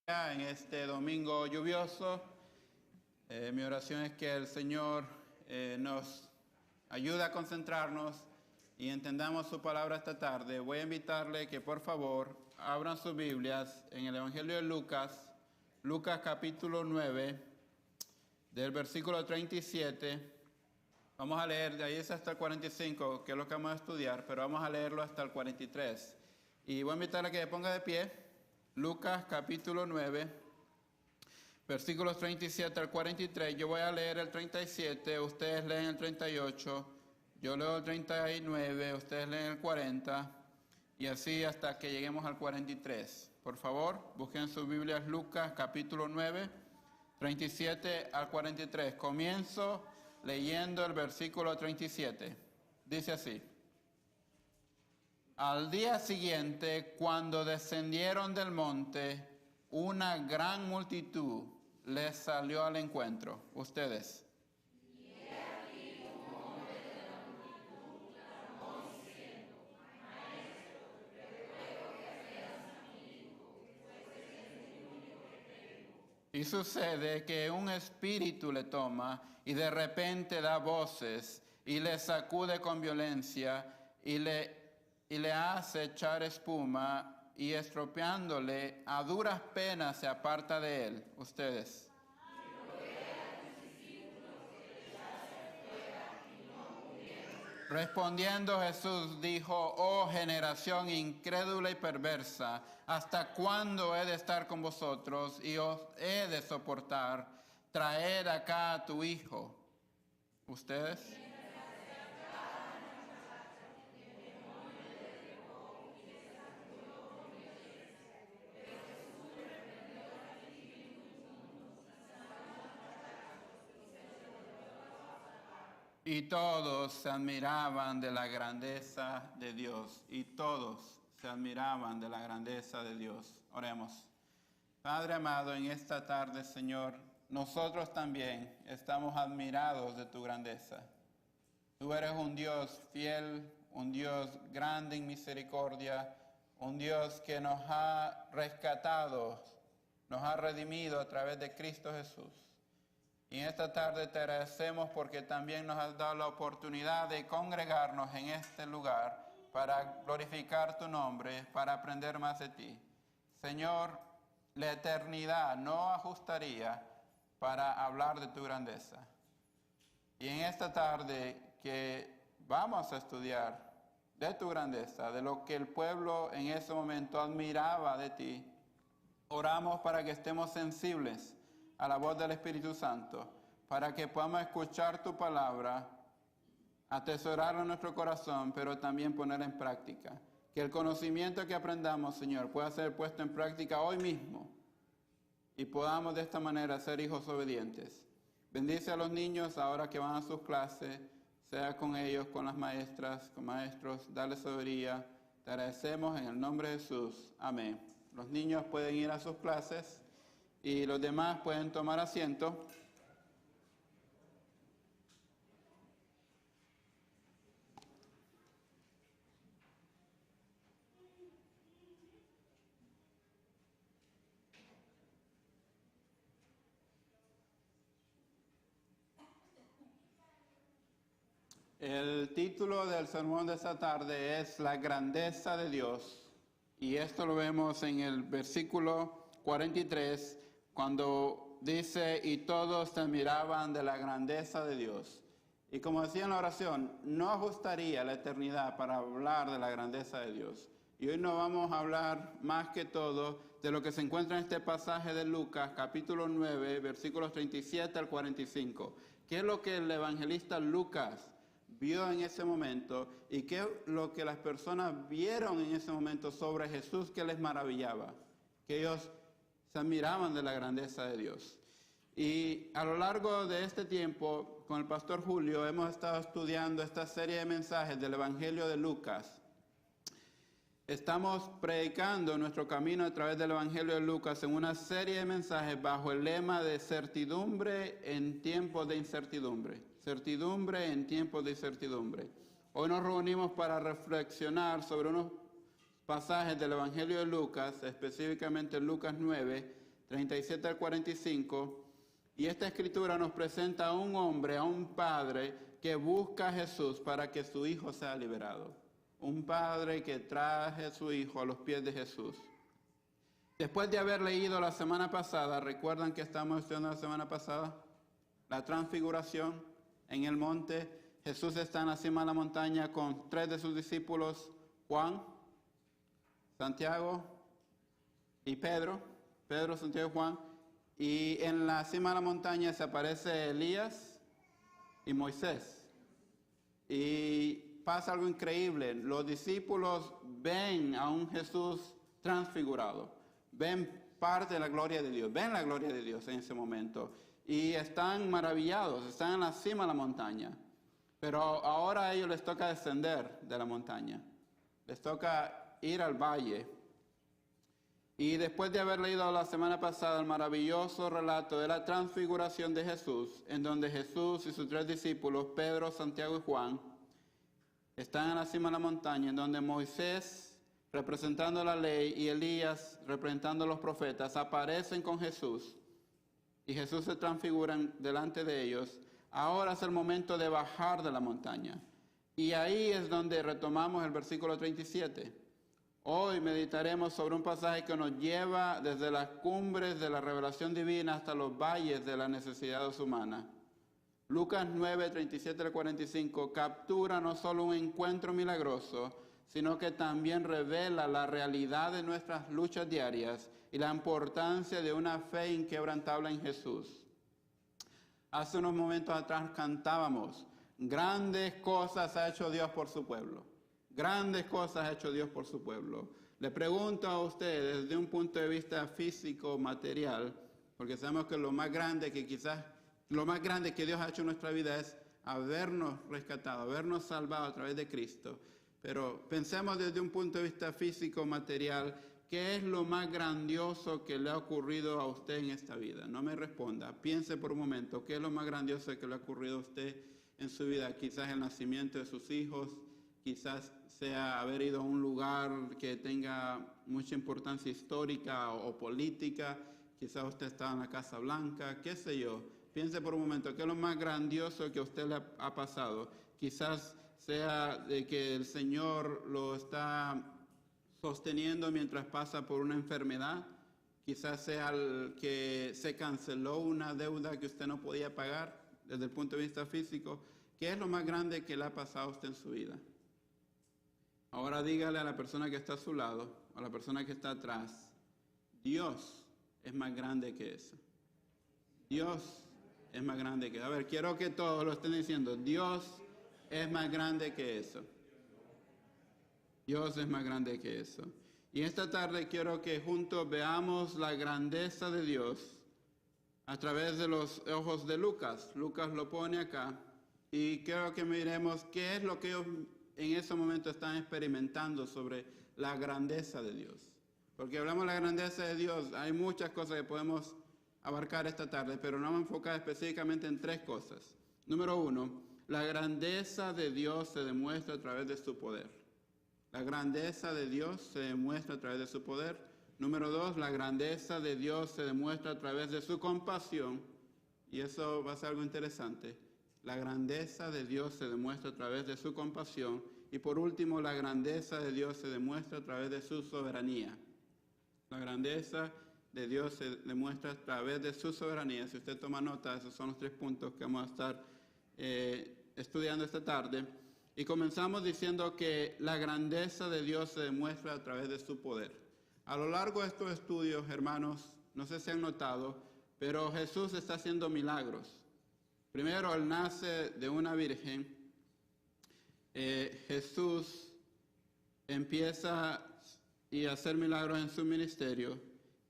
En este domingo lluvioso, mi oración es que el Señor nos ayude a concentrarnos y entendamos su palabra esta tarde. Voy a invitarle que por favor abran sus Biblias en el Evangelio de Lucas, Lucas capítulo 9, del versículo 37. Vamos a leer, de ahí es hasta el 45, que es lo que vamos a estudiar, pero vamos a leerlo hasta el 43. Y voy a invitarle a que se ponga de pie. Lucas capítulo 9, versículos 37 al 43. Yo voy a leer el 37, ustedes leen el 38, yo leo el 39, ustedes leen el 40, y así hasta que lleguemos al 43. Por favor, busquen sus Biblias Lucas capítulo 9, 37 al 43. Comienzo leyendo el versículo 37. Dice así: Al día siguiente, cuando descendieron del monte, una gran multitud les salió al encuentro. Ustedes. Y he aquí un hombre de la multitud clamó diciendo: Maestro, te ruego que veas a mi hijo, pues es el único que tengo. Y sucede que un espíritu le toma y de repente da voces y le sacude con violencia y le hace echar espuma, y estropeándole a duras penas se aparta de él. Ustedes. Respondiendo Jesús dijo: Oh generación incrédula y perversa, ¿hasta cuándo he de estar con vosotros y os he de soportar? Traed acá a tu hijo. ¿Ustedes? Y todos se admiraban de la grandeza de Dios. Y todos se admiraban de la grandeza de Dios. Oremos. Padre amado, en esta tarde, Señor, nosotros también estamos admirados de tu grandeza. Tú eres un Dios fiel, un Dios grande en misericordia, un Dios que nos ha rescatado, nos ha redimido a través de Cristo Jesús. Y en esta tarde te agradecemos porque también nos has dado la oportunidad de congregarnos en este lugar para glorificar tu nombre, para aprender más de ti. Señor, la eternidad no ajustaría para hablar de tu grandeza. Y en esta tarde que vamos a estudiar de tu grandeza, de lo que el pueblo en ese momento admiraba de ti, oramos para que estemos sensibles a la voz del Espíritu Santo, para que podamos escuchar tu palabra, atesorarla en nuestro corazón, pero también ponerla en práctica. Que el conocimiento que aprendamos, Señor, pueda ser puesto en práctica hoy mismo y podamos de esta manera ser hijos obedientes. Bendice a los niños ahora que van a sus clases, sea con ellos, con las maestras, con maestros, dale sabiduría. Te agradecemos en el nombre de Jesús. Amén. Los niños pueden ir a sus clases y los demás pueden tomar asiento. El título del sermón de esta tarde es La grandeza de Dios. Y esto lo vemos en el versículo 43, cuando dice: y todos se admiraban de la grandeza de Dios. Y como decía en la oración, no ajustaría la eternidad para hablar de la grandeza de Dios. Y hoy no vamos a hablar más que todo de lo que se encuentra en este pasaje de Lucas, capítulo 9, versículos 37 al 45. ¿Qué es lo que el evangelista Lucas vio en ese momento y qué es lo que las personas vieron en ese momento sobre Jesús que les maravillaba? Que ellos se admiraban de la grandeza de Dios. Y a lo largo de este tiempo, con el pastor Julio, hemos estado estudiando esta serie de mensajes del Evangelio de Lucas. Estamos predicando nuestro camino a través del Evangelio de Lucas en una serie de mensajes bajo el lema de certidumbre en tiempos de incertidumbre. Certidumbre en tiempos de incertidumbre. Hoy nos reunimos para reflexionar sobre unos pasajes del Evangelio de Lucas, específicamente Lucas 9, 37 al 45. Y esta escritura nos presenta a un hombre, a un padre que busca a Jesús para que su hijo sea liberado. Un padre que trae a su hijo a los pies de Jesús. Después de haber leído la semana pasada, ¿recuerdan que estamos estudiando la semana pasada? La transfiguración en el monte. Jesús está en la cima de la montaña con 3 de sus discípulos, Juan, Santiago y Pedro. Pedro, Santiago y Juan. Y en la cima de la montaña se aparece Elías y Moisés. Y pasa algo increíble. Los discípulos ven a un Jesús transfigurado. Ven parte de la gloria de Dios. Ven la gloria de Dios en ese momento. Y están maravillados. Están en la cima de la montaña. Pero ahora a ellos les toca descender de la montaña. Les toca ir al valle. Y después de haber leído la semana pasada el maravilloso relato de la transfiguración de Jesús, en donde Jesús y sus 3 discípulos, Pedro, Santiago y Juan, están en la cima de la montaña, en donde Moisés, representando la ley, y Elías, representando a los profetas, aparecen con Jesús, y Jesús se transfigura delante de ellos. Ahora es el momento de bajar de la montaña. Y ahí es donde retomamos el versículo 37. Hoy meditaremos sobre un pasaje que nos lleva desde las cumbres de la revelación divina hasta los valles de las necesidades humanas. Lucas 9, 37 al 45 captura no solo un encuentro milagroso, sino que también revela la realidad de nuestras luchas diarias y la importancia de una fe inquebrantable en Jesús. Hace unos momentos atrás cantábamos, grandes cosas ha hecho Dios por su pueblo. Grandes cosas ha hecho Dios por su pueblo. Le pregunto a ustedes desde un punto de vista físico, material, porque sabemos que lo más grande que Dios ha hecho en nuestra vida es habernos rescatado, habernos salvado a través de Cristo. Pero pensemos desde un punto de vista físico, material, ¿qué es lo más grandioso que le ha ocurrido a usted en esta vida? No me responda, piense por un momento, ¿qué es lo más grandioso que le ha ocurrido a usted en su vida? Quizás el nacimiento de sus hijos, quizás sea haber ido a un lugar que tenga mucha importancia histórica o política, quizás usted estaba en la Casa Blanca, qué sé yo. Piense por un momento, ¿qué es lo más grandioso que a usted le ha pasado? Quizás sea de que el Señor lo está sosteniendo mientras pasa por una enfermedad, quizás sea el que se canceló una deuda que usted no podía pagar desde el punto de vista físico. ¿Qué es lo más grande que le ha pasado a usted en su vida? Ahora dígale a la persona que está a su lado, a la persona que está atrás, Dios es más grande que eso. Dios es más grande que eso. A ver, quiero que todos lo estén diciendo, Dios es más grande que eso. Dios es más grande que eso. Y esta tarde quiero que juntos veamos la grandeza de Dios a través de los ojos de Lucas. Lucas lo pone acá. Y quiero que miremos qué es lo que ellos en ese momento están experimentando sobre la grandeza de Dios. Porque hablamos de la grandeza de Dios, hay muchas cosas que podemos abarcar esta tarde, pero nos vamos a enfocar específicamente en 3 cosas. Número 1, la grandeza de Dios se demuestra a través de su poder. La grandeza de Dios se demuestra a través de su poder. Número 2, la grandeza de Dios se demuestra a través de su compasión. Y eso va a ser algo interesante. La grandeza de Dios se demuestra a través de su compasión. Y por último, la grandeza de Dios se demuestra a través de su soberanía. La grandeza de Dios se demuestra a través de su soberanía. Si usted toma nota, esos son los 3 puntos que vamos a estar estudiando esta tarde. Y comenzamos diciendo que la grandeza de Dios se demuestra a través de su poder. A lo largo de estos estudios, hermanos, no sé si han notado, pero Jesús está haciendo milagros. Primero, Él nace de una virgen. Jesús empieza a hacer milagros en su ministerio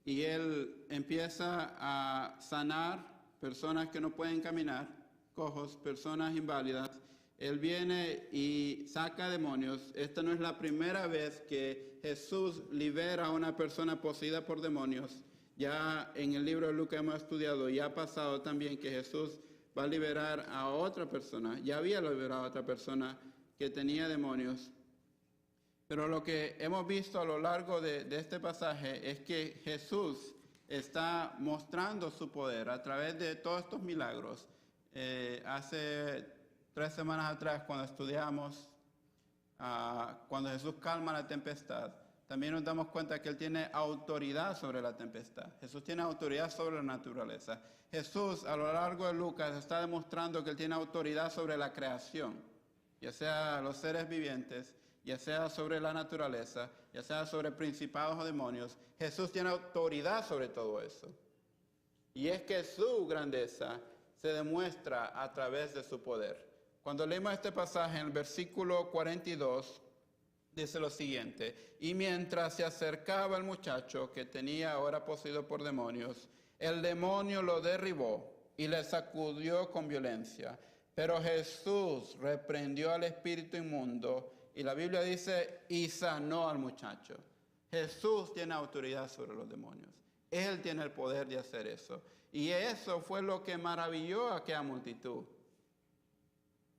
y Él empieza a sanar personas que no pueden caminar, cojos, personas inválidas. Él viene y saca demonios. Esta no es la primera vez que Jesús libera a una persona poseída por demonios. Ya en el libro de Lucas hemos estudiado, ya ha pasado también que Jesús va a liberar a otra persona. Ya había liberado a otra persona que tenía demonios. Pero lo que hemos visto a lo largo de este pasaje es que Jesús está mostrando su poder a través de todos estos milagros. Hace 3 semanas atrás, cuando estudiamos, cuando Jesús calma la tempestad, también nos damos cuenta que Él tiene autoridad sobre la tempestad. Jesús tiene autoridad sobre la naturaleza. Jesús, a lo largo de Lucas, está demostrando que Él tiene autoridad sobre la creación, ya sea los seres vivientes, ya sea sobre la naturaleza, ya sea sobre principados o demonios. Jesús tiene autoridad sobre todo eso. Y es que su grandeza se demuestra a través de su poder. Cuando leemos este pasaje en el versículo 42, dice lo siguiente: y mientras se acercaba el muchacho que tenía ahora poseído por demonios, el demonio lo derribó y le sacudió con violencia. Pero Jesús reprendió al espíritu inmundo, y la Biblia dice, y sanó al muchacho. Jesús tiene autoridad sobre los demonios. Él tiene el poder de hacer eso. Y eso fue lo que maravilló a aquella multitud.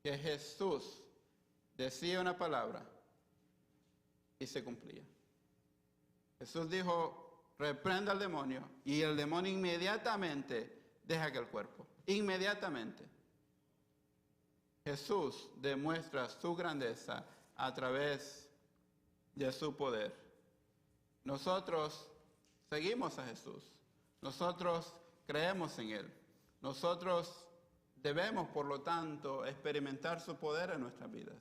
Que Jesús decía una palabra y se cumplía. Jesús dijo, reprenda al demonio, y el demonio inmediatamente deja aquel cuerpo. Inmediatamente. Jesús demuestra su grandeza a través de su poder. Nosotros seguimos a Jesús. Nosotros creemos en Él. Nosotros debemos, por lo tanto, experimentar su poder en nuestras vidas.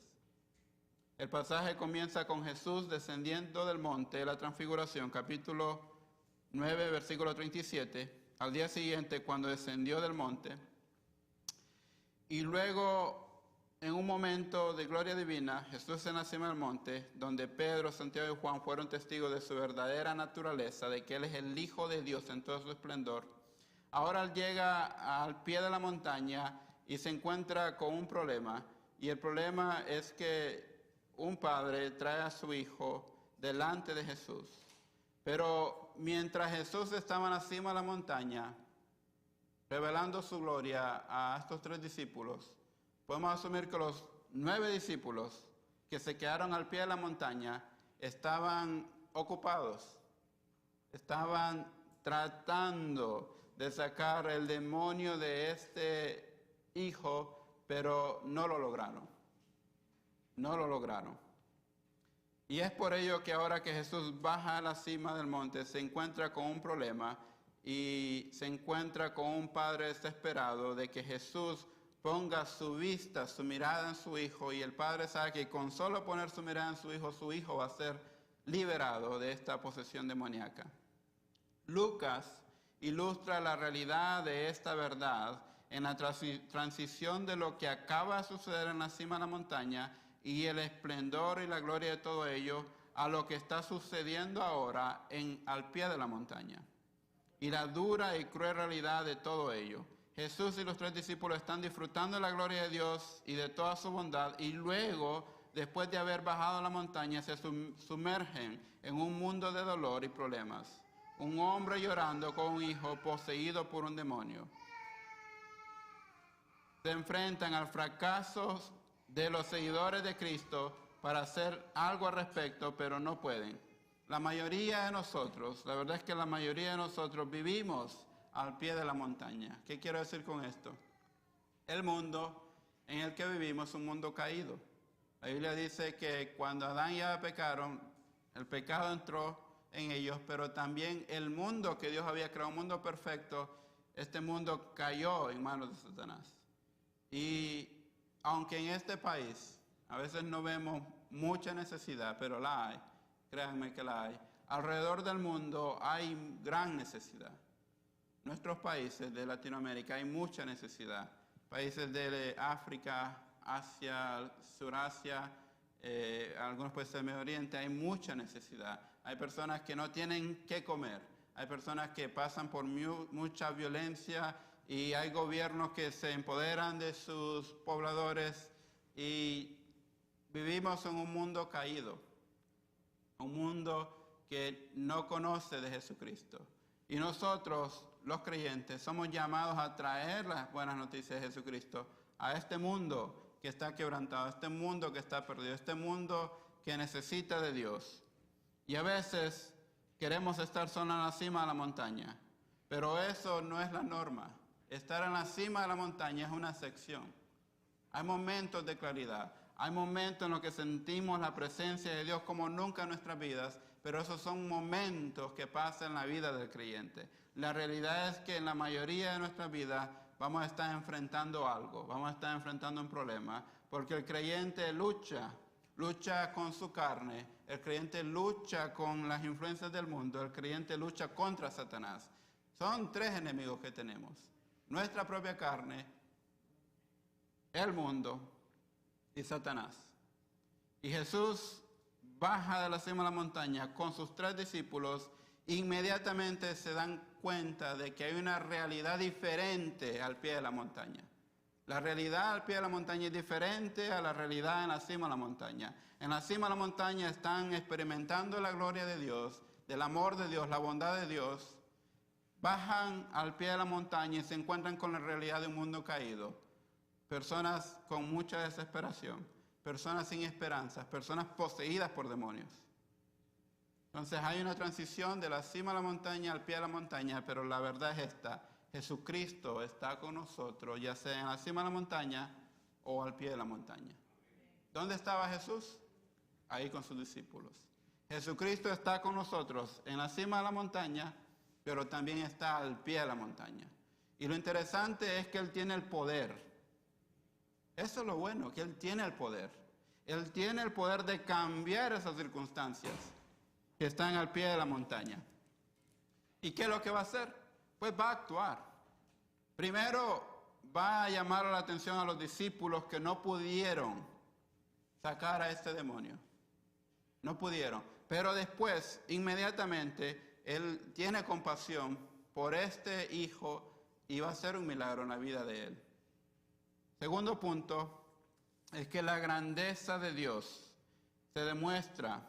El pasaje comienza con Jesús descendiendo del monte de la Transfiguración, capítulo 9, versículo 37, al día siguiente cuando descendió del monte. Y luego, en un momento de gloria divina, Jesús en la cima del monte, donde Pedro, Santiago y Juan fueron testigos de su verdadera naturaleza, de que Él es el Hijo de Dios en todo su esplendor. Ahora Él llega al pie de la montaña y se encuentra con un problema. Y el problema es que un padre trae a su hijo delante de Jesús. Pero mientras Jesús estaba en la cima de la montaña, revelando su gloria a estos 3 discípulos, podemos asumir que los 9 discípulos que se quedaron al pie de la montaña estaban ocupados, estaban tratando de sacar el demonio de este hijo, pero no lo lograron. No lo lograron. Y es por ello que ahora que Jesús baja a la cima del monte, se encuentra con un problema y se encuentra con un padre desesperado de que Jesús ponga su vista, su mirada en su hijo, y el padre sabe que con solo poner su mirada en su hijo va a ser liberado de esta posesión demoníaca. Lucas ilustra la realidad de esta verdad en la transición de lo que acaba de suceder en la cima de la montaña y el esplendor y la gloria de todo ello a lo que está sucediendo ahora al pie de la montaña. Y la dura y cruel realidad de todo ello. Jesús y los 3 discípulos están disfrutando de la gloria de Dios y de toda su bondad, y luego, después de haber bajado a la montaña, se sumergen en un mundo de dolor y problemas. Un hombre llorando con un hijo poseído por un demonio. Se enfrentan al fracaso de los seguidores de Cristo para hacer algo al respecto, pero no pueden. La mayoría de nosotros, la verdad es que la mayoría de nosotros vivimos al pie de la montaña. ¿Qué quiero decir con esto? El mundo en el que vivimos es un mundo caído. La Biblia dice que cuando Adán y Eva pecaron, el pecado entró en ellos, pero también el mundo que Dios había creado, un mundo perfecto, este mundo cayó en manos de Satanás. Y aunque en este país a veces no vemos mucha necesidad, pero la hay, créanme que la hay, alrededor del mundo hay gran necesidad. Nuestros países de Latinoamérica hay mucha necesidad. Países de África, Asia, Surasia, algunos países del Medio Oriente, hay mucha necesidad. Hay personas que no tienen qué comer. Hay personas que pasan por mucha violencia y hay gobiernos que se empoderan de sus pobladores y vivimos en un mundo caído, un mundo que no conoce de Jesucristo. Y nosotros, los creyentes, somos llamados a traer las buenas noticias de Jesucristo a este mundo que está quebrantado, a este mundo que está perdido, a este mundo que necesita de Dios. Y a veces queremos estar solo en la cima de la montaña. Pero eso no es la norma. Estar en la cima de la montaña es una sección. Hay momentos de claridad. Hay momentos en los que sentimos la presencia de Dios como nunca en nuestras vidas, pero esos son momentos que pasan en la vida del creyente. La realidad es que en la mayoría de nuestras vidas vamos a estar enfrentando algo, vamos a estar enfrentando un problema, porque el creyente lucha con su carne, el creyente lucha con las influencias del mundo, el creyente lucha contra Satanás. Son tres enemigos que tenemos: nuestra propia carne, el mundo y Satanás. Y Jesús baja de la cima de la montaña con sus 3 discípulos. Inmediatamente se dan cuenta de que hay una realidad diferente al pie de la montaña. La realidad al pie de la montaña es diferente a la realidad en la cima de la montaña. En la cima de la montaña están experimentando la gloria de Dios, del amor de Dios, la bondad de Dios. Bajan al pie de la montaña y se encuentran con la realidad de un mundo caído. Personas con mucha desesperación, personas sin esperanzas, personas poseídas por demonios. Entonces hay una transición de la cima de la montaña al pie de la montaña, pero la verdad es esta: Jesucristo está con nosotros, ya sea en la cima de la montaña o al pie de la montaña. ¿Dónde estaba Jesús? Ahí con sus discípulos. Jesucristo está con nosotros en la cima de la montaña, pero también está al pie de la montaña. Y lo interesante es que Él tiene el poder. Eso es lo bueno, que Él tiene el poder. Él tiene el poder de cambiar esas circunstancias que están al pie de la montaña. ¿Y qué es lo que va a hacer? Pues va a actuar. Primero va a llamar la atención a los discípulos que no pudieron sacar a este demonio. No pudieron. Pero después, inmediatamente, Él tiene compasión por este hijo y va a hacer un milagro en la vida de él. Segundo punto es que la grandeza de Dios se demuestra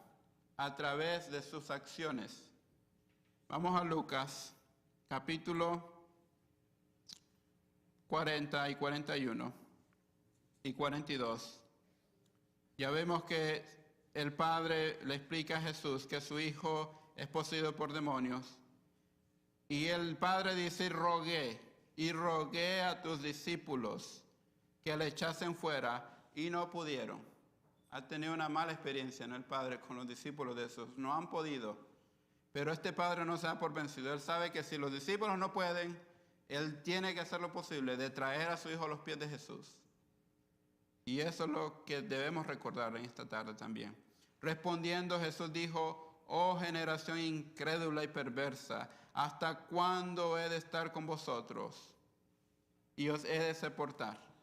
a través de sus acciones. Vamos a Lucas, capítulo 40 y 41 y 42. Ya vemos que el Padre le explica a Jesús que su hijo es poseído por demonios. Y el Padre dice: rogué a tus discípulos que le echasen fuera, y no pudieron. Ha tenido una mala experiencia, ¿no? El Padre con los discípulos de Jesús. No han podido. Pero este Padre no se da por vencido. Él sabe que si los discípulos no pueden, Él tiene que hacer lo posible de traer a su hijo a los pies de Jesús. Y eso es lo que debemos recordar en esta tarde también. Respondiendo, Jesús dijo: oh generación incrédula y perversa, ¿hasta cuándo he de estar con vosotros y os he de soportar?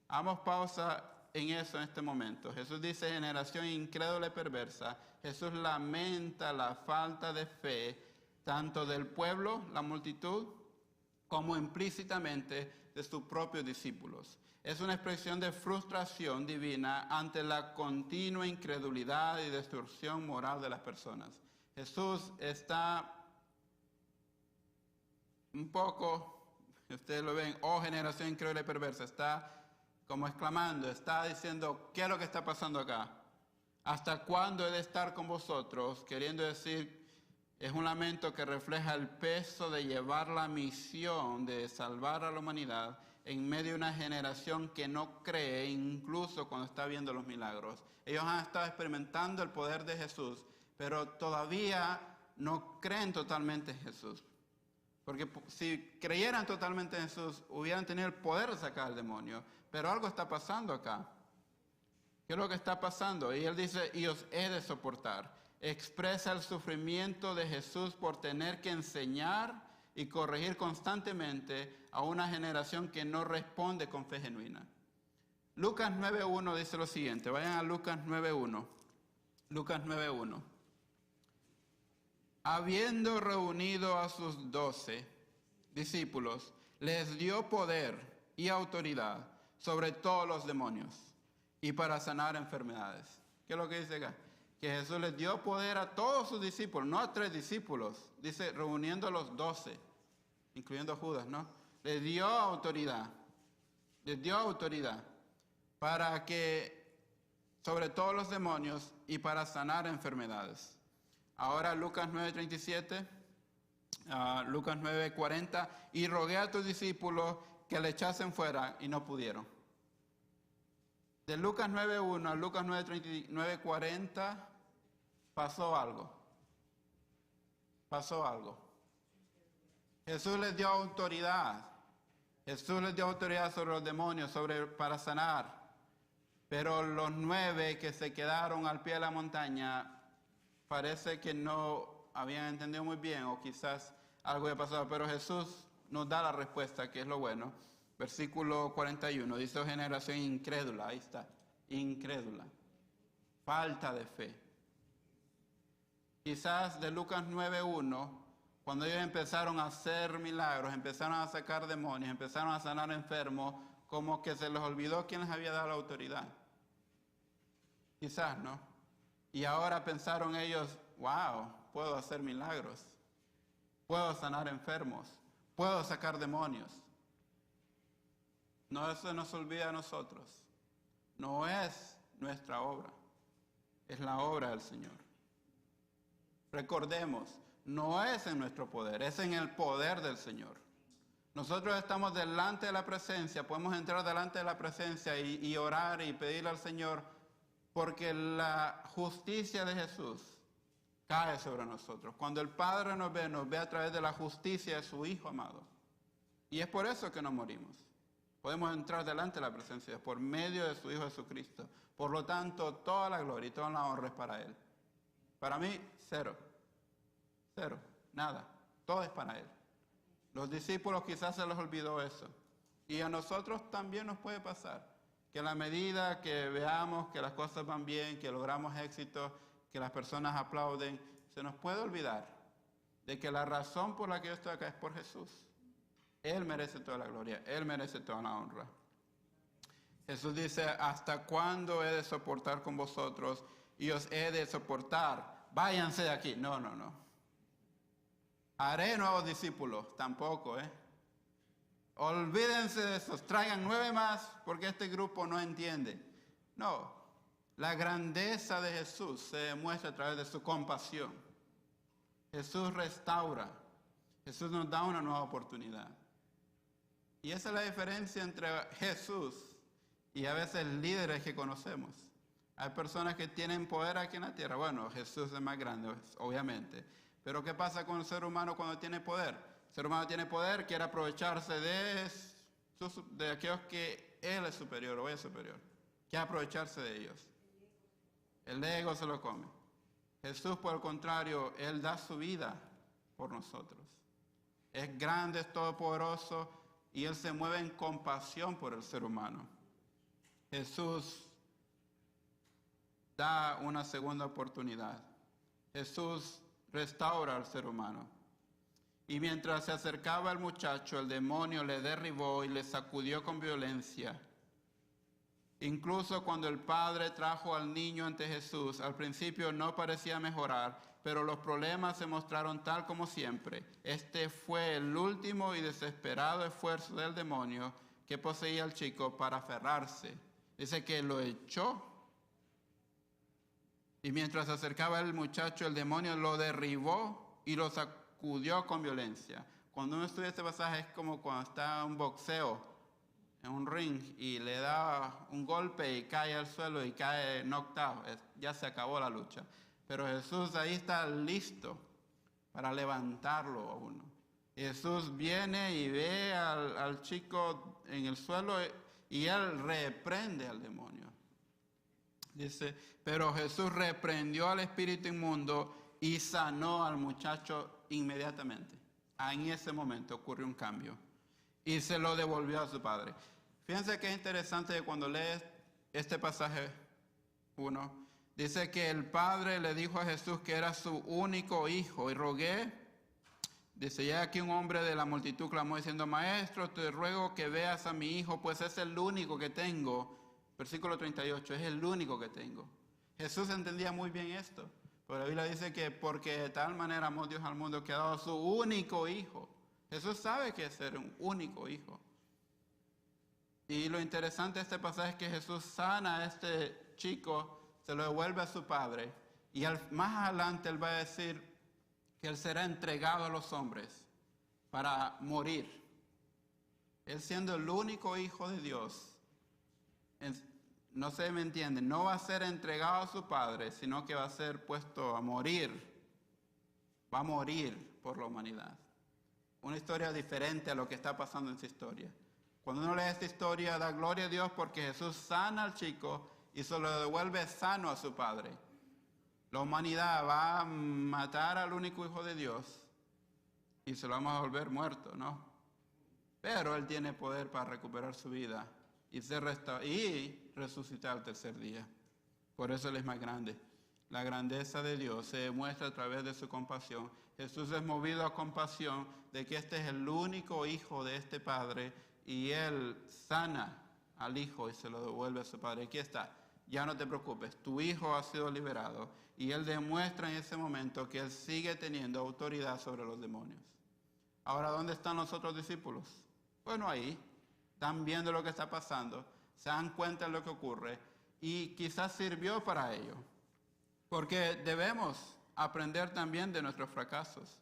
Hagamos pausa en eso en este momento. Jesús dice generación incrédula y perversa. Jesús lamenta la falta de fe tanto del pueblo, la multitud, como implícitamente de sus propios discípulos. Es una expresión de frustración divina ante la continua incredulidad y destrucción moral de las personas. Jesús está un poco, ustedes lo ven, oh generación incrédula y perversa, está como exclamando, está diciendo: ¿qué es lo que está pasando acá? ¿Hasta cuándo he de estar con vosotros? Queriendo decir, es un lamento que refleja el peso de llevar la misión de salvar a la humanidad en medio de una generación que no cree, incluso cuando está viendo los milagros. Ellos han estado experimentando el poder de Jesús, pero todavía no creen totalmente en Jesús. Porque si creyeran totalmente en Jesús, hubieran tenido el poder de sacar al demonio. Pero algo está pasando acá. ¿Qué es lo que está pasando? Y Él dice: y os he de soportar. Expresa el sufrimiento de Jesús por tener que enseñar y corregir constantemente a una generación que no responde con fe genuina. Lucas 9.1 dice lo siguiente. Vayan a Lucas 9.1. Lucas 9.1. Habiendo reunido a sus 12 discípulos, les dio poder y autoridad sobre todos los demonios y para sanar enfermedades. ¿Qué es lo que dice acá? Que Jesús les dio poder a todos sus discípulos, no a 3 discípulos. Dice, reuniendo a los 12, incluyendo a Judas, ¿no? Les dio autoridad para que, sobre todos los demonios y para sanar enfermedades. Ahora Lucas 9:37, Lucas 9:40, y rogué a tus discípulos que le echasen fuera y no pudieron. De Lucas 9:1 a Lucas 9:40 pasó algo. Pasó algo. Jesús les dio autoridad. Jesús les dio autoridad sobre los demonios, para sanar. Pero los 9 que se quedaron al pie de la montaña parece que no habían entendido muy bien, o quizás algo había pasado. Pero Jesús nos da la respuesta, que es lo bueno. Versículo 41, dice: generación incrédula, ahí está, incrédula, falta de fe. Quizás de Lucas 9:1, cuando ellos empezaron a hacer milagros, empezaron a sacar demonios, empezaron a sanar enfermos, como que se les olvidó quién les había dado la autoridad. Quizás, ¿no? Y ahora pensaron ellos: wow, puedo hacer milagros, puedo sanar enfermos, puedo sacar demonios. No se nos olvida a nosotros. No es nuestra obra, es la obra del Señor. Recordemos, no es en nuestro poder, es en el poder del Señor. Nosotros estamos delante de la presencia, podemos entrar delante de la presencia y orar y pedirle al Señor, porque la justicia de Jesús cae sobre nosotros. Cuando el Padre nos ve a través de la justicia de su Hijo amado. Y es por eso que no morimos. Podemos entrar delante de la presencia por medio de su Hijo Jesucristo. Por lo tanto, toda la gloria y toda la honra es para Él. Para mí, cero, nada, todo es para Él. Los discípulos quizás se les olvidó eso. Y a nosotros también nos puede pasar. Que a la medida que veamos que las cosas van bien, que logramos éxito, que las personas aplauden, se nos puede olvidar de que la razón por la que yo estoy acá es por Jesús. Él merece toda la gloria, Él merece toda la honra. Jesús dice: ¿hasta cuándo he de soportar con vosotros y os he de soportar? Váyanse de aquí. No. Haré nuevos discípulos. Tampoco, Olvídense de esos. Traigan 9 más porque este grupo no entiende. No. La grandeza de Jesús se demuestra a través de su compasión. Jesús restaura. Jesús nos da una nueva oportunidad. Y esa es la diferencia entre Jesús y a veces líderes que conocemos. Hay personas que tienen poder aquí en la tierra. Bueno, Jesús es más grande, obviamente. Pero ¿qué pasa con el ser humano cuando tiene poder? El ser humano tiene poder, quiere aprovecharse de aquellos que Él es superior o es superior. Quiere aprovecharse de ellos. El ego se lo come. Jesús, por el contrario, Él da su vida por nosotros. Es grande, es todopoderoso y Él se mueve en compasión por el ser humano. Jesús da una segunda oportunidad. Jesús restaura al ser humano. Y mientras se acercaba el muchacho, el demonio le derribó y le sacudió con violencia. Incluso cuando el padre trajo al niño ante Jesús, al principio no parecía mejorar, pero los problemas se mostraron tal como siempre. Este fue el último y desesperado esfuerzo del demonio que poseía al chico para aferrarse. Dice que lo echó. Y mientras se acercaba el muchacho, el demonio lo derribó y lo sacudió con violencia. Cuando uno estudia este pasaje es como cuando está en un boxeo, en un ring, y le da un golpe y cae al suelo y cae knocked out. Ya se acabó la lucha. Pero Jesús ahí está listo para levantarlo a uno. Y Jesús viene y ve al chico en el suelo y Él reprende al demonio. Dice, pero Jesús reprendió al espíritu inmundo y sanó al muchacho inmediatamente. En ese momento ocurrió un cambio. Y se lo devolvió a su padre. Fíjense que es interesante que cuando lees este pasaje 1, dice que el padre le dijo a Jesús que era su único hijo. Y rogué, dice, ya aquí un hombre de la multitud clamó diciendo: Maestro, te ruego que veas a mi hijo, pues es el único que tengo. Versículo 38, es el único que tengo. Jesús entendía muy bien esto. Pero la Biblia dice que porque de tal manera amó Dios al mundo que ha dado a su único hijo. Jesús sabe que es ser un único hijo. Y lo interesante de este pasaje es que Jesús sana a este chico, se lo devuelve a su padre. Y más adelante Él va a decir que Él será entregado a los hombres para morir. Él siendo el único Hijo de Dios, no se me entiende, no va a ser entregado a su Padre, sino que va a ser puesto a morir. Va a morir por la humanidad. Una historia diferente a lo que está pasando en esta historia. Cuando uno lee esta historia, da gloria a Dios porque Jesús sana al chico y se lo devuelve sano a su Padre. La humanidad va a matar al único Hijo de Dios y se lo vamos a volver muerto, ¿no? Pero Él tiene poder para recuperar su vida y resucitar al tercer día. Por eso Él es más grande. La grandeza de Dios se demuestra a través de su compasión. Jesús es movido a compasión de que este es el único hijo de este Padre y Él sana al hijo y se lo devuelve a su Padre. Aquí está, ya no te preocupes, tu hijo ha sido liberado. Y Él demuestra en ese momento que Él sigue teniendo autoridad sobre los demonios. Ahora, ¿dónde están los otros discípulos? Bueno, ahí, están viendo lo que está pasando, se dan cuenta de lo que ocurre y quizás sirvió para ello. Porque debemos aprender también de nuestros fracasos.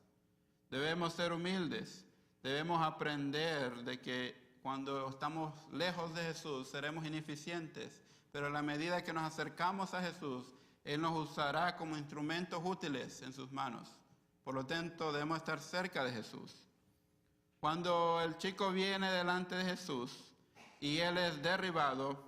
Debemos ser humildes. Debemos aprender de que cuando estamos lejos de Jesús seremos ineficientes. Pero a la medida que nos acercamos a Jesús, Él nos usará como instrumentos útiles en sus manos. Por lo tanto, debemos estar cerca de Jesús. Cuando el chico viene delante de Jesús y Él es derribado,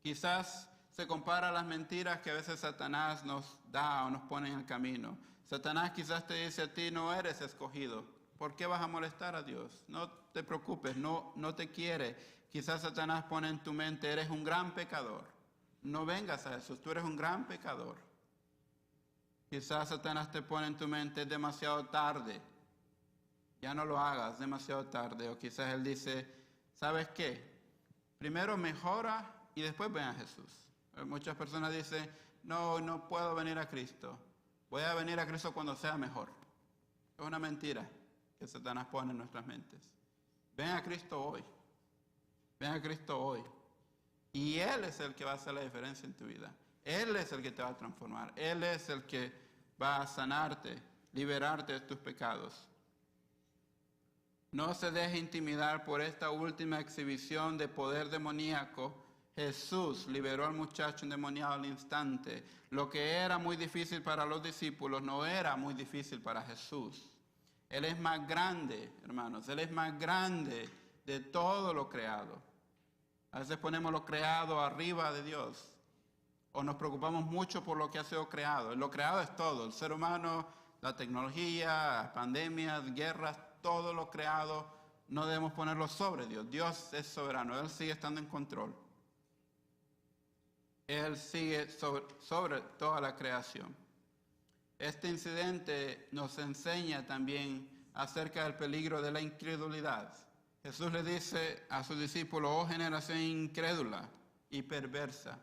quizás se compara a las mentiras que a veces Satanás nos da o nos pone en el camino. Satanás quizás te dice a ti, no eres escogido. ¿Por qué vas a molestar a Dios? No te preocupes, no te quiere. Quizás Satanás pone en tu mente, eres un gran pecador. No vengas a Jesús, tú eres un gran pecador. Quizás Satanás te pone en tu mente, es demasiado tarde. Ya no lo hagas, demasiado tarde. O quizás Él dice, ¿sabes qué? Primero mejora y después ven a Jesús. Muchas personas dicen, no puedo venir a Cristo. Voy a venir a Cristo cuando sea mejor. Es una mentira que Satanás pone en nuestras mentes. Ven a Cristo hoy. Ven a Cristo hoy. Y Él es el que va a hacer la diferencia en tu vida. Él es el que te va a transformar. Él es el que va a sanarte, liberarte de tus pecados. No se deje intimidar por esta última exhibición de poder demoníaco. Jesús liberó al muchacho endemoniado al instante. Lo que era muy difícil para los discípulos no era muy difícil para Jesús. Él es más grande, hermanos. Él es más grande de todo lo creado. A veces ponemos lo creado arriba de Dios. O nos preocupamos mucho por lo que ha sido creado. Lo creado es todo. El ser humano, la tecnología, pandemias, guerras, todo lo creado, no debemos ponerlo sobre Dios. Dios es soberano. Él sigue estando en control. Él sigue sobre toda la creación. Este incidente nos enseña también acerca del peligro de la incredulidad. Jesús le dice a sus discípulos, oh generación incrédula y perversa.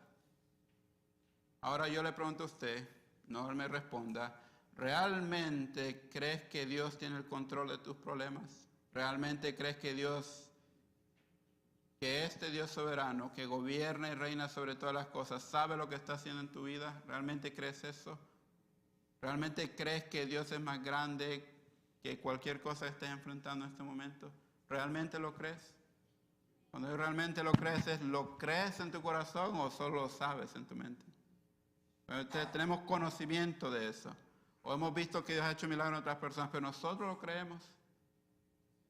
Ahora yo le pregunto a usted, no me responda, ¿realmente crees que Dios tiene el control de tus problemas? ¿Realmente crees que este Dios soberano, que gobierna y reina sobre todas las cosas, sabe lo que está haciendo en tu vida? ¿Realmente crees eso? ¿Realmente crees que Dios es más grande que cualquier cosa que estés enfrentando en este momento? ¿Realmente lo crees? Cuando realmente lo crees, ¿lo crees en tu corazón o solo lo sabes en tu mente? Tenemos conocimiento de eso. O hemos visto que Dios ha hecho milagros en otras personas, pero nosotros lo creemos.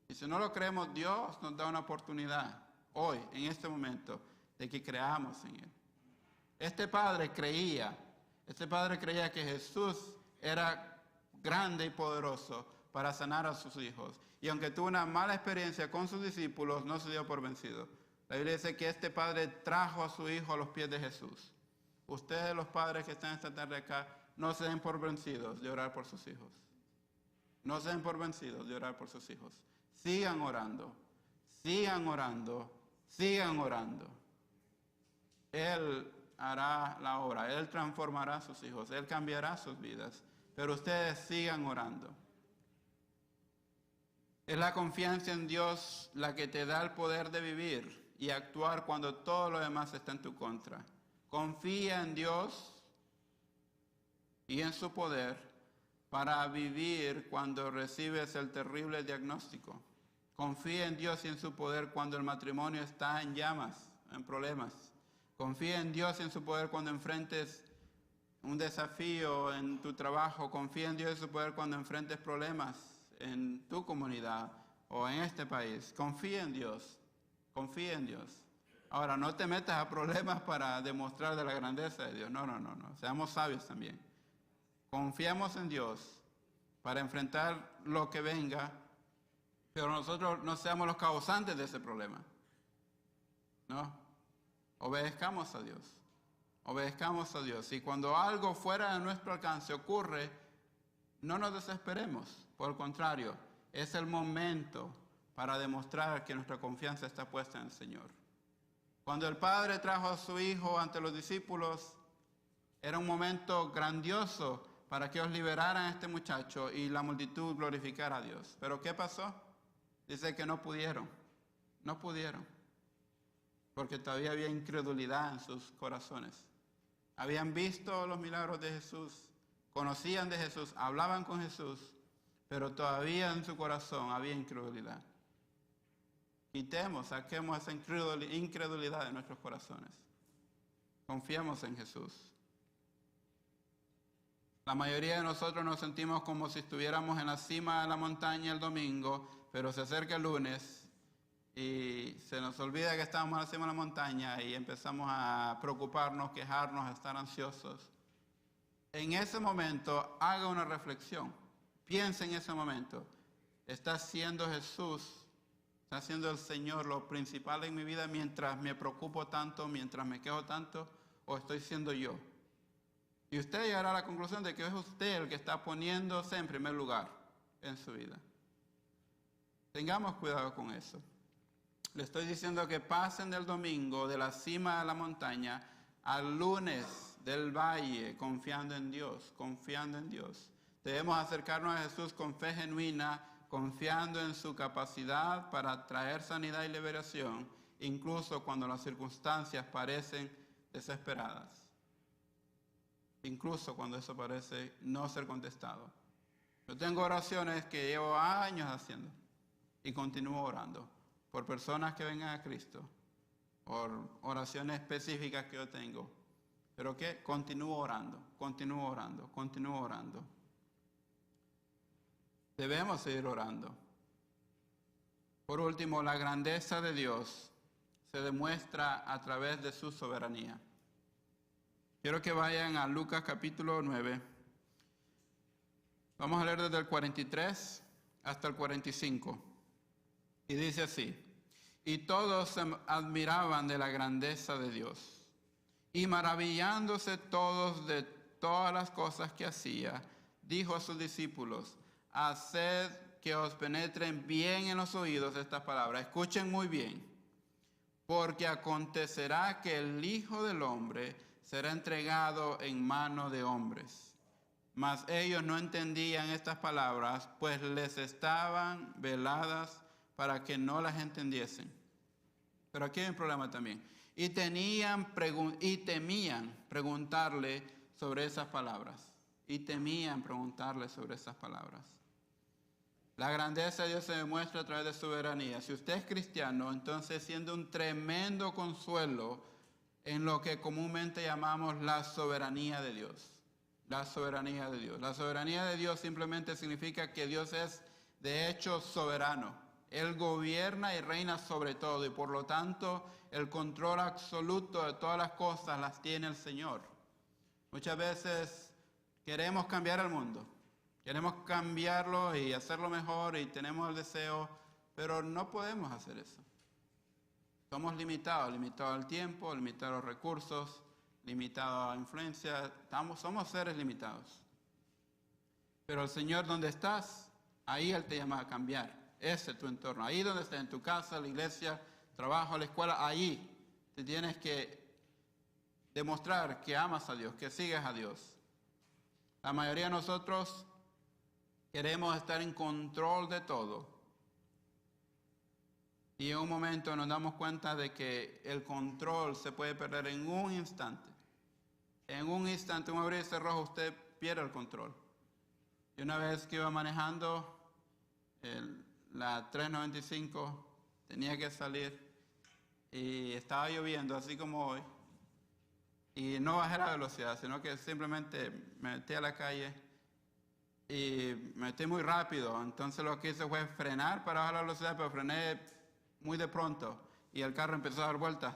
Y si no lo creemos, Dios nos da una oportunidad hoy, en este momento, de que creamos en Él. Este padre creía que Jesús era grande y poderoso para sanar a sus hijos. Y aunque tuvo una mala experiencia con sus discípulos, no se dio por vencido. La Biblia dice que este padre trajo a su hijo a los pies de Jesús. Ustedes, los padres que están esta tarde acá, no se den por vencidos de orar por sus hijos. No se den por vencidos de orar por sus hijos. Sigan orando, sigan orando, sigan orando. Él hará la obra, Él transformará a sus hijos, Él cambiará sus vidas, pero ustedes sigan orando. Es la confianza en Dios la que te da el poder de vivir y actuar cuando todo lo demás está en tu contra. Confía en Dios y en su poder para vivir cuando recibes el terrible diagnóstico. Confía en Dios y en su poder cuando el matrimonio está en llamas, en problemas. Confía en Dios y en su poder cuando enfrentes un desafío en tu trabajo. Confía en Dios y su poder cuando enfrentes problemas en tu comunidad o en este país. Confía en Dios. Confía en Dios. Ahora, no te metas a problemas para demostrar de la grandeza de Dios. No. Seamos sabios también. Confiamos en Dios para enfrentar lo que venga, pero nosotros no seamos los causantes de ese problema. No. Obedezcamos a Dios. Obedezcamos a Dios. Y cuando algo fuera de nuestro alcance ocurre, no nos desesperemos. Por el contrario, es el momento para demostrar que nuestra confianza está puesta en el Señor. Cuando el Padre trajo a su Hijo ante los discípulos, era un momento grandioso para que ellos liberaran a este muchacho y la multitud glorificara a Dios. ¿Pero qué pasó? Dice que no pudieron. No pudieron. Porque todavía había incredulidad en sus corazones. Habían visto los milagros de Jesús, conocían de Jesús, hablaban con Jesús, pero todavía en su corazón había incredulidad. Saquemos esa incredulidad de nuestros corazones. Confiemos en Jesús. La mayoría de nosotros nos sentimos como si estuviéramos en la cima de la montaña el domingo, pero se acerca el lunes y se nos olvida que estamos en la cima de la montaña y empezamos a preocuparnos, quejarnos, a estar ansiosos. En ese momento, haga una reflexión. Piense en ese momento. ¿Está siendo Jesús, está siendo el Señor lo principal en mi vida mientras me preocupo tanto, mientras me quejo tanto, o estoy siendo yo? Y usted llegará a la conclusión de que es usted el que está poniéndose en primer lugar en su vida. Tengamos cuidado con eso. Le estoy diciendo que pasen del domingo de la cima de la montaña al lunes del valle, confiando en Dios, confiando en Dios. Debemos acercarnos a Jesús con fe genuina, confiando en su capacidad para traer sanidad y liberación, incluso cuando las circunstancias parecen desesperadas. Incluso cuando eso parece no ser contestado. Yo tengo oraciones que llevo años haciendo y continúo orando por personas que vengan a Cristo, por oraciones específicas que yo tengo, pero que continúo orando. Debemos seguir orando. Por último, la grandeza de Dios se demuestra a través de su soberanía. Quiero que vayan a Lucas capítulo 9. Vamos a leer desde el 43 hasta el 45. Y dice así: y todos se admiraban de la grandeza de Dios, y maravillándose todos de todas las cosas que hacía, dijo a sus discípulos: haced que os penetren bien en los oídos estas palabras. Escuchen muy bien, porque acontecerá que el Hijo del Hombre será entregado en mano de hombres. Mas ellos no entendían estas palabras, pues les estaban veladas para que no las entendiesen. Pero aquí hay un problema también. Y temían preguntarle sobre esas palabras. La grandeza de Dios se demuestra a través de soberanía. Si usted es cristiano, entonces siendo un tremendo consuelo en lo que comúnmente llamamos la soberanía de Dios. La soberanía de Dios. La soberanía de Dios simplemente significa que Dios es de hecho soberano. Él gobierna y reina sobre todo y por lo tanto el control absoluto de todas las cosas las tiene el Señor. Muchas veces queremos cambiar el mundo, queremos cambiarlo y hacerlo mejor y tenemos el deseo, pero no podemos hacer eso. Somos limitados al tiempo, limitados a los recursos, limitados a la influencia, somos seres limitados. Pero el Señor, donde estás, ahí Él te llama a cambiar. Ese es tu entorno. Ahí donde estés, en tu casa, la iglesia, trabajo, la escuela, ahí te tienes que demostrar que amas a Dios, que sigues a Dios. La mayoría de nosotros queremos estar en control de todo. Y en un momento nos damos cuenta de que el control se puede perder en un instante. En un instante, un abrir y cerrar, usted pierde el control. Y una vez que iba manejando la 395, tenía que salir y estaba lloviendo, así como hoy. Y no bajé la velocidad, sino que simplemente me metí a la calle y me metí muy rápido. Entonces lo que hice fue frenar para bajar la velocidad, pero frené muy de pronto y el carro empezó a dar vueltas.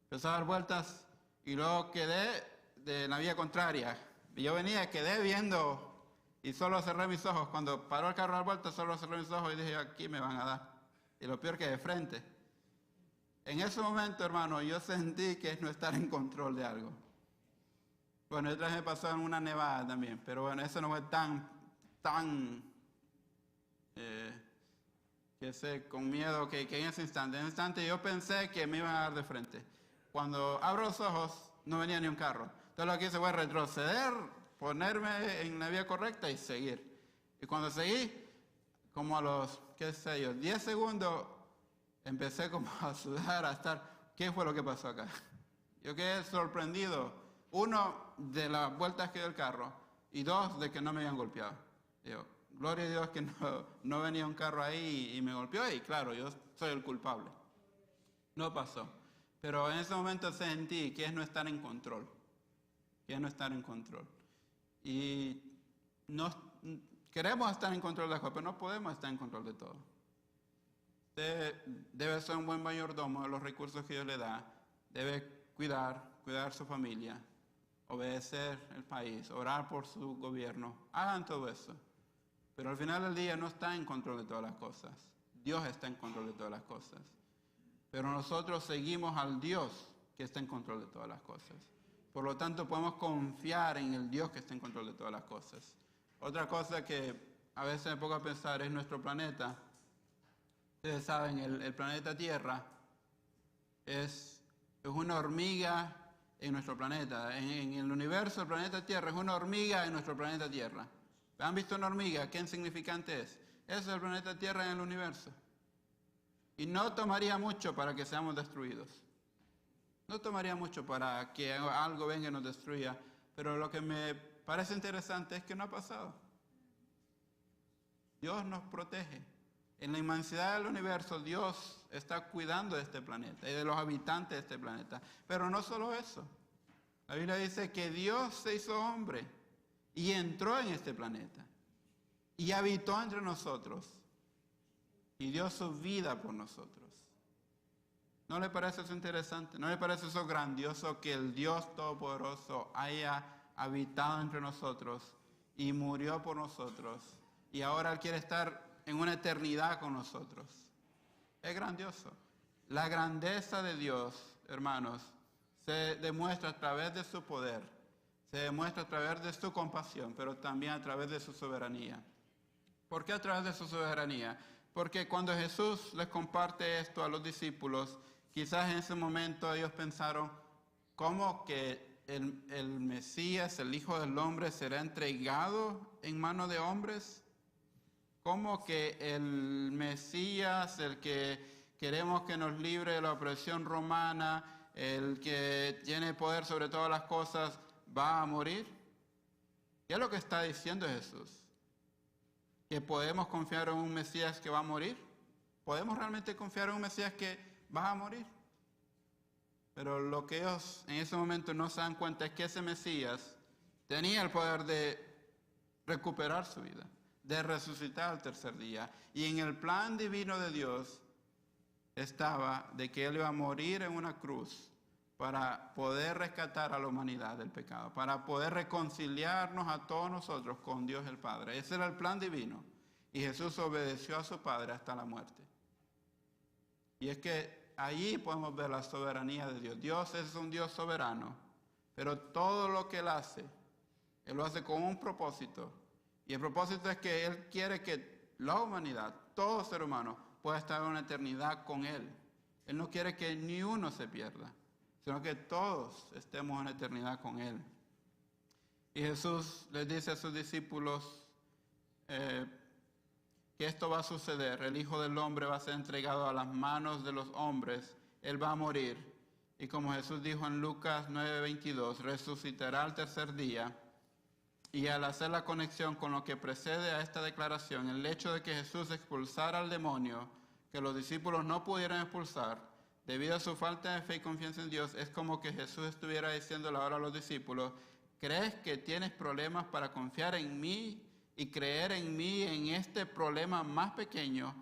Empezó a dar vueltas y luego quedé de la vía contraria. Yo quedé viendo y solo cerré mis ojos. Cuando paró el carro a dar vueltas, solo cerré mis ojos y dije, aquí me van a dar. Y lo peor que de frente. En ese momento, hermano, yo sentí que es no estar en control de algo. Bueno, otra vez me pasó en una nevada también, pero bueno, eso no fue con miedo que en ese instante. En ese instante yo pensé que me iban a dar de frente. Cuando abro los ojos, no venía ni un carro. Entonces lo que hice fue retroceder, ponerme en la vía correcta y seguir. Y cuando seguí, como a los, 10 segundos, empecé como a sudar, a estar, ¿qué fue lo que pasó acá? Yo quedé sorprendido, uno, de las vueltas que dio el carro, y dos, de que no me habían golpeado. Digo, gloria a Dios que no venía un carro ahí y me golpeó, y claro, yo soy el culpable. No pasó. Pero en ese momento sentí que es no estar en control. Que es no estar en control. Y queremos estar en control de las cosas, pero no podemos estar en control de todo. Usted debe ser un buen mayordomo de los recursos que Dios le da. Debe cuidar su familia, obedecer el país, orar por su gobierno. Hagan todo eso. Pero al final del día no está en control de todas las cosas. Dios está en control de todas las cosas. Pero nosotros seguimos al Dios que está en control de todas las cosas. Por lo tanto, podemos confiar en el Dios que está en control de todas las cosas. Otra cosa que a veces me pongo a pensar es nuestro planeta. Ustedes saben, el planeta Tierra es una hormiga en nuestro planeta. En el universo, el planeta Tierra es una hormiga en nuestro planeta Tierra. ¿Han visto una hormiga? ¿Qué insignificante es? Ese es el planeta Tierra en el universo. Y no tomaría mucho para que seamos destruidos. No tomaría mucho para que algo venga y nos destruya. Pero lo que me parece interesante es que no ha pasado. Dios nos protege. En la inmensidad del universo, Dios está cuidando de este planeta y de los habitantes de este planeta. Pero no solo eso. La Biblia dice que Dios se hizo hombre y entró en este planeta y habitó entre nosotros y dio su vida por nosotros. ¿No le parece eso interesante? ¿No le parece eso grandioso que el Dios Todopoderoso haya habitado entre nosotros y murió por nosotros y ahora Él quiere estar en una eternidad con nosotros? Es grandioso. La grandeza de Dios, hermanos, se demuestra a través de su poder, se demuestra a través de su compasión, pero también a través de su soberanía. ¿Por qué a través de su soberanía? Porque cuando Jesús les comparte esto a los discípulos, quizás en ese momento ellos pensaron, ¿cómo que el Mesías, el Hijo del Hombre, será entregado en manos de hombres? ¿Cómo que el Mesías, el que queremos que nos libre de la opresión romana, el que tiene poder sobre todas las cosas, va a morir? ¿Qué es lo que está diciendo Jesús? ¿Que podemos confiar en un Mesías que va a morir? ¿Podemos realmente confiar en un Mesías que va a morir? Pero lo que ellos en ese momento no se dan cuenta es que ese Mesías tenía el poder de recuperar su vida, de resucitar al tercer día. Y en el plan divino de Dios estaba de que Él iba a morir en una cruz para poder rescatar a la humanidad del pecado, para poder reconciliarnos a todos nosotros con Dios el Padre. Ese era el plan divino. Y Jesús obedeció a su Padre hasta la muerte. Y es que allí podemos ver la soberanía de Dios. Dios es un Dios soberano, pero todo lo que Él lo hace con un propósito. Y el propósito es que Él quiere que la humanidad, todo ser humano, pueda estar en una eternidad con Él. Él no quiere que ni uno se pierda, sino que todos estemos en eternidad con Él. Y Jesús les dice a sus discípulos que esto va a suceder. El Hijo del Hombre va a ser entregado a las manos de los hombres. Él va a morir. Y como Jesús dijo en Lucas 9:22, resucitará al tercer día. Y al hacer la conexión con lo que precede a esta declaración, el hecho de que Jesús expulsara al demonio, que los discípulos no pudieran expulsar, debido a su falta de fe y confianza en Dios, es como que Jesús estuviera diciéndole ahora a los discípulos, ¿crees que tienes problemas para confiar en mí y creer en mí en este problema más pequeño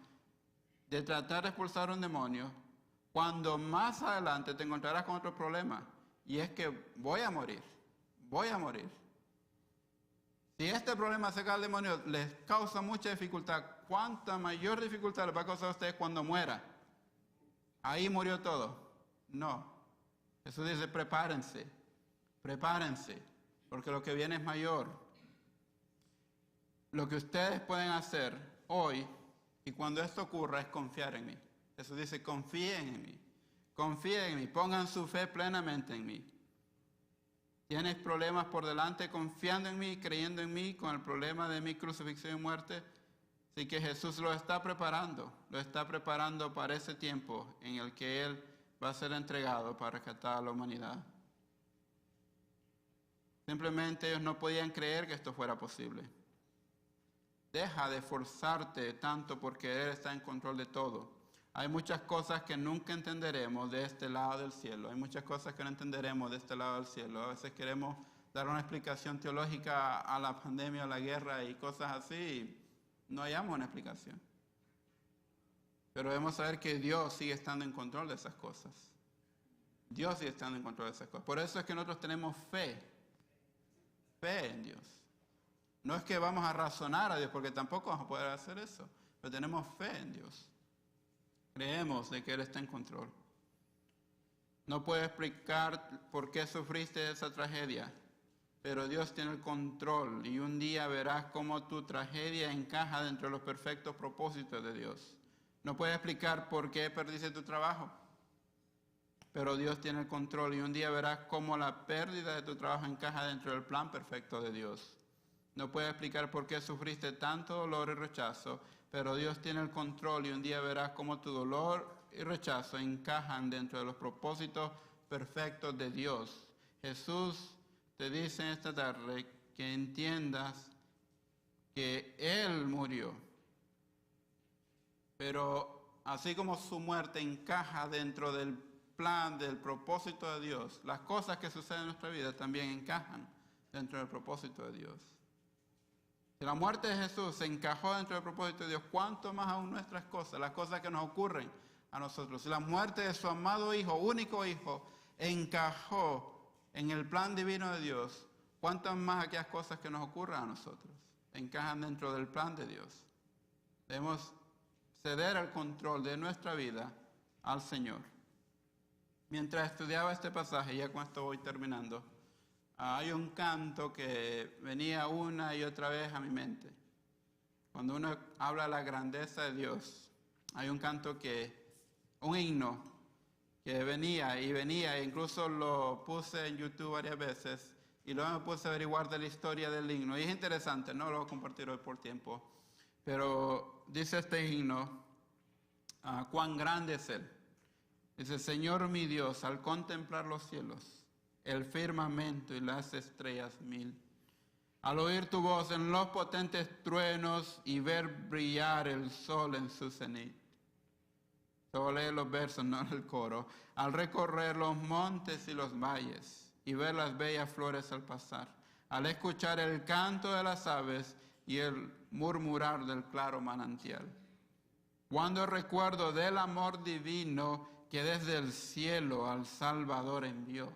de tratar de expulsar un demonio? Cuando más adelante te encontrarás con otro problema, y es que voy a morir. Si este problema acerca del demonio les causa mucha dificultad, ¿cuánta mayor dificultad les va a causar a ustedes cuando muera? Ahí murió todo. No. Jesús dice, prepárense, porque lo que viene es mayor. Lo que ustedes pueden hacer hoy y cuando esto ocurra es confiar en mí. Jesús dice, confíen en mí, pongan su fe plenamente en mí. ¿Tienes problemas por delante confiando en mí, creyendo en mí, con el problema de mi crucifixión y muerte? Así que Jesús lo está preparando para ese tiempo en el que Él va a ser entregado para rescatar a la humanidad. Simplemente ellos no podían creer que esto fuera posible. Deja de esforzarte tanto porque Él está en control de todo. Hay muchas cosas que nunca entenderemos de este lado del cielo. Hay muchas cosas que no entenderemos de este lado del cielo. A veces queremos dar una explicación teológica a la pandemia, a la guerra y cosas así. Y no hallamos una explicación. Pero debemos saber que Dios sigue estando en control de esas cosas. Dios sigue estando en control de esas cosas. Por eso es que nosotros tenemos fe. Fe en Dios. No es que vamos a razonar a Dios, porque tampoco vamos a poder hacer eso. Pero tenemos fe en Dios. Creemos de que Él está en control. No puedo explicar por qué sufriste esa tragedia, pero Dios tiene el control y un día verás cómo tu tragedia encaja dentro de los perfectos propósitos de Dios. No puedo explicar por qué perdiste tu trabajo, pero Dios tiene el control y un día verás cómo la pérdida de tu trabajo encaja dentro del plan perfecto de Dios. No puedo explicar por qué sufriste tanto dolor y rechazo, pero Dios tiene el control y un día verás cómo tu dolor y rechazo encajan dentro de los propósitos perfectos de Dios. Jesús te dice en esta tarde que entiendas que Él murió, pero así como su muerte encaja dentro del plan, del propósito de Dios, las cosas que suceden en nuestra vida también encajan dentro del propósito de Dios. Si la muerte de Jesús se encajó dentro del propósito de Dios, ¿cuánto más aún nuestras cosas, las cosas que nos ocurren a nosotros? Si la muerte de su amado Hijo, único Hijo, encajó en el plan divino de Dios, ¿cuántas más aquellas cosas que nos ocurren a nosotros encajan dentro del plan de Dios? Debemos ceder el control de nuestra vida al Señor. Mientras estudiaba este pasaje, ya con esto voy terminando, hay un canto que venía una y otra vez a mi mente. Cuando uno habla de la grandeza de Dios, hay un canto un himno que venía, e incluso lo puse en YouTube varias veces, y luego me puse a averiguar de la historia del himno. Y es interesante, no lo voy a compartir hoy por tiempo, pero dice este himno, cuán grande es Él. Dice, Señor mi Dios, al contemplar los cielos, el firmamento y las estrellas mil, al oír tu voz en los potentes truenos y ver brillar el sol en su cenit. Solo lee los versos, no el coro. Al recorrer los montes y los valles y ver las bellas flores al pasar, al escuchar el canto de las aves y el murmurar del claro manantial. Cuando recuerdo del amor divino que desde el cielo al Salvador envió.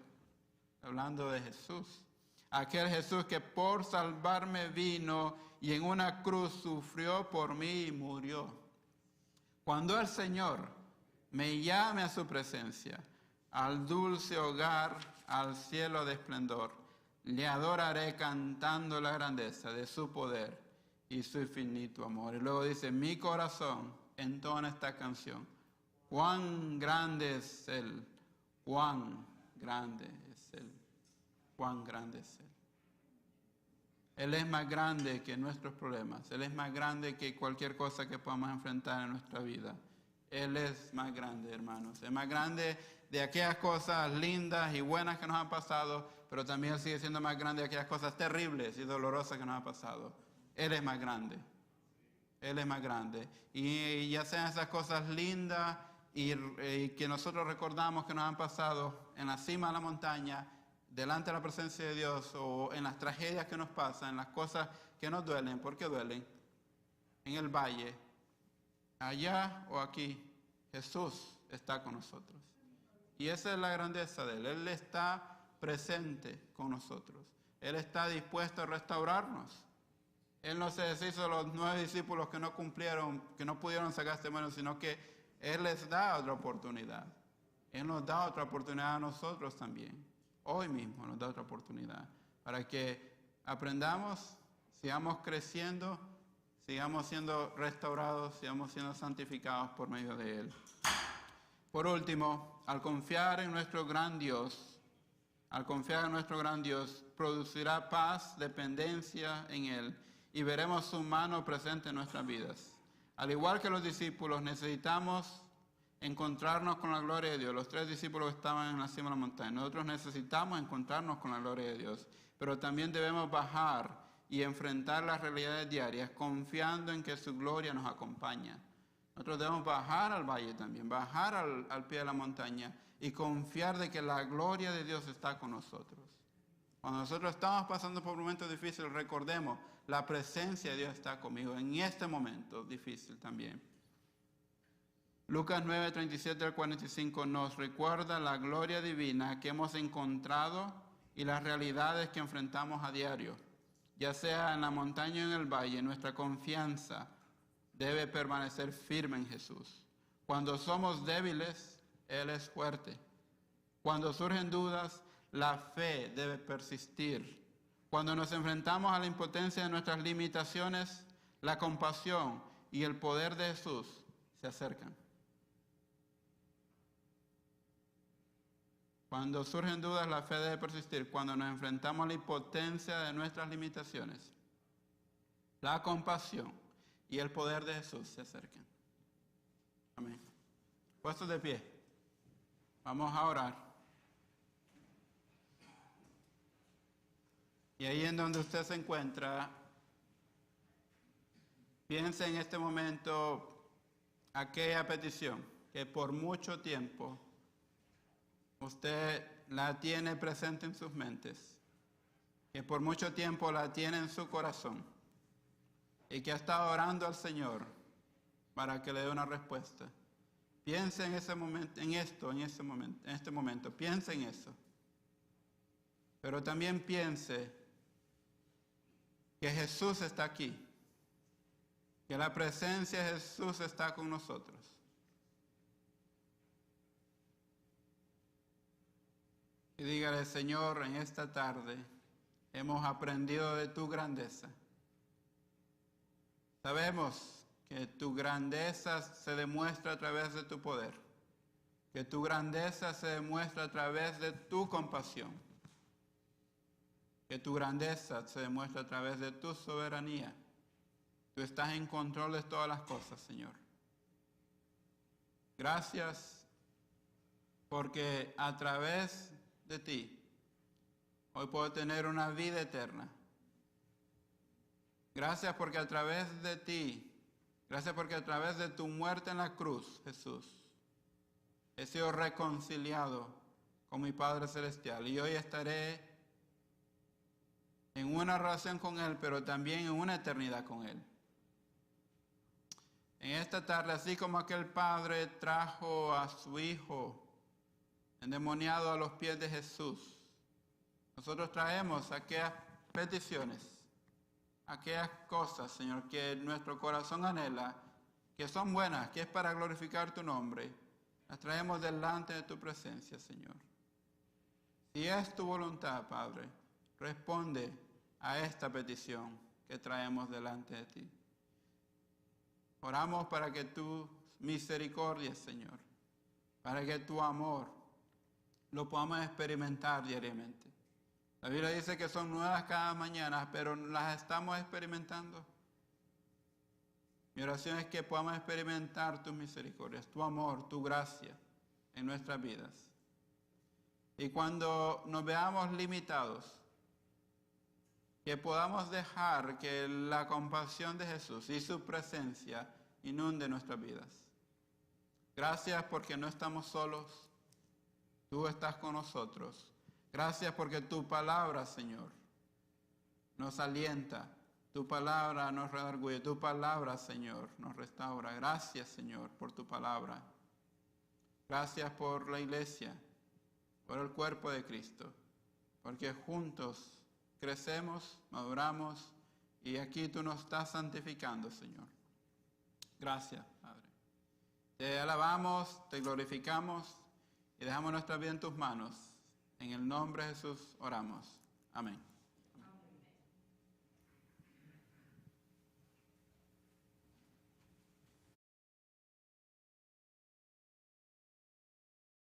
Hablando de Jesús. Aquel Jesús que por salvarme vino y en una cruz sufrió por mí y murió. Cuando el Señor me llame a su presencia, al dulce hogar, al cielo de esplendor, le adoraré cantando la grandeza de su poder y su infinito amor. Y luego dice, mi corazón entona esta canción. Cuán grande es Él, cuán grande es Él, cuán grande es Él. Él es más grande que nuestros problemas. Él es más grande que cualquier cosa que podamos enfrentar en nuestra vida. Él es más grande, hermanos. Es más grande de aquellas cosas lindas y buenas que nos han pasado, pero también Él sigue siendo más grande de aquellas cosas terribles y dolorosas que nos ha pasado. Él es más grande. Él es más grande. Y ya sean esas cosas lindas y que nosotros recordamos que nos han pasado en la cima de la montaña, delante de la presencia de Dios, o en las tragedias que nos pasan, en las cosas que nos duelen, porque duelen, en el valle, allá o aquí, Jesús está con nosotros. Y esa es la grandeza de Él. Él está presente con nosotros. Él está dispuesto a restaurarnos. Él no se deshizo de los 9 discípulos que no cumplieron, que no pudieron sacar este demonios, sino que Él les da otra oportunidad. Él nos da otra oportunidad a nosotros también. Hoy mismo nos da otra oportunidad para que aprendamos, sigamos creciendo, sigamos siendo restaurados, sigamos siendo santificados por medio de Él. Por último, al confiar en nuestro gran Dios, producirá paz, dependencia en Él, y veremos su mano presente en nuestras vidas. Al igual que los discípulos, necesitamos encontrarnos con la gloria de Dios. Los 3 discípulos que estaban en la cima de la montaña. Nosotros necesitamos encontrarnos con la gloria de Dios, pero también debemos bajar y enfrentar las realidades diarias confiando en que su gloria nos acompaña. Nosotros debemos bajar al valle también, bajar al pie de la montaña y confiar de que la gloria de Dios está con nosotros. Cuando nosotros estamos pasando por momentos difíciles, recordemos, la presencia de Dios está conmigo en este momento difícil también. Lucas 9, 37 al 45 nos recuerda la gloria divina que hemos encontrado y las realidades que enfrentamos a diario. Ya sea en la montaña o en el valle, nuestra confianza debe permanecer firme en Jesús. Cuando somos débiles, Él es fuerte. Cuando surgen dudas, la fe debe persistir. Cuando nos enfrentamos a la impotencia de nuestras limitaciones, la compasión y el poder de Jesús se acercan. Cuando surgen dudas, la fe debe persistir. Cuando nos enfrentamos a la impotencia de nuestras limitaciones, la compasión y el poder de Jesús se acercan. Amén. Puestos de pie, vamos a orar. Y ahí en donde usted se encuentra, piense en este momento aquella petición que por mucho tiempo usted la tiene presente en sus mentes, que por mucho tiempo la tiene en su corazón y que ha estado orando al Señor para que le dé una respuesta. Piense en ese momento, en este momento, piense en eso. Pero también piense que Jesús está aquí, que la presencia de Jesús está con nosotros. Y dígale, Señor, en esta tarde hemos aprendido de tu grandeza. Sabemos que tu grandeza se demuestra a través de tu poder, que tu grandeza se demuestra a través de tu compasión, que tu grandeza se demuestra a través de tu soberanía. Tú estás en control de todas las cosas, Señor. Gracias porque a través de ti hoy puedo tener una vida eterna. Gracias porque a través de ti, gracias porque a través de tu muerte en la cruz, Jesús, he sido reconciliado con mi Padre Celestial y hoy estaré en una relación con Él, pero también en una eternidad con Él. En esta tarde, así como aquel padre trajo a su hijo endemoniado a los pies de Jesús, nosotros traemos aquellas peticiones, aquellas cosas, Señor, que nuestro corazón anhela, que son buenas, que es para glorificar tu nombre. Las traemos delante de tu presencia, Señor. Si es tu voluntad, Padre, responde a esta petición que traemos delante de ti. Oramos para que tu misericordia, Señor, para que tu amor lo podamos experimentar diariamente. La Biblia dice que son nuevas cada mañana, pero las estamos experimentando. Mi oración es que podamos experimentar tus misericordias, tu amor, tu gracia en nuestras vidas. Y cuando nos veamos limitados, que podamos dejar que la compasión de Jesús y su presencia inunde nuestras vidas. Gracias porque no estamos solos. Tú estás con nosotros. Gracias porque tu palabra, Señor, nos alienta. Tu palabra nos redarguye. Tu palabra, Señor, nos restaura. Gracias, Señor, por tu palabra. Gracias por la iglesia, por el cuerpo de Cristo, porque juntos crecemos, maduramos y aquí tú nos estás santificando, Señor. Gracias, Padre. Te alabamos, te glorificamos y dejamos nuestra vida en tus manos. En el nombre de Jesús oramos. Amén.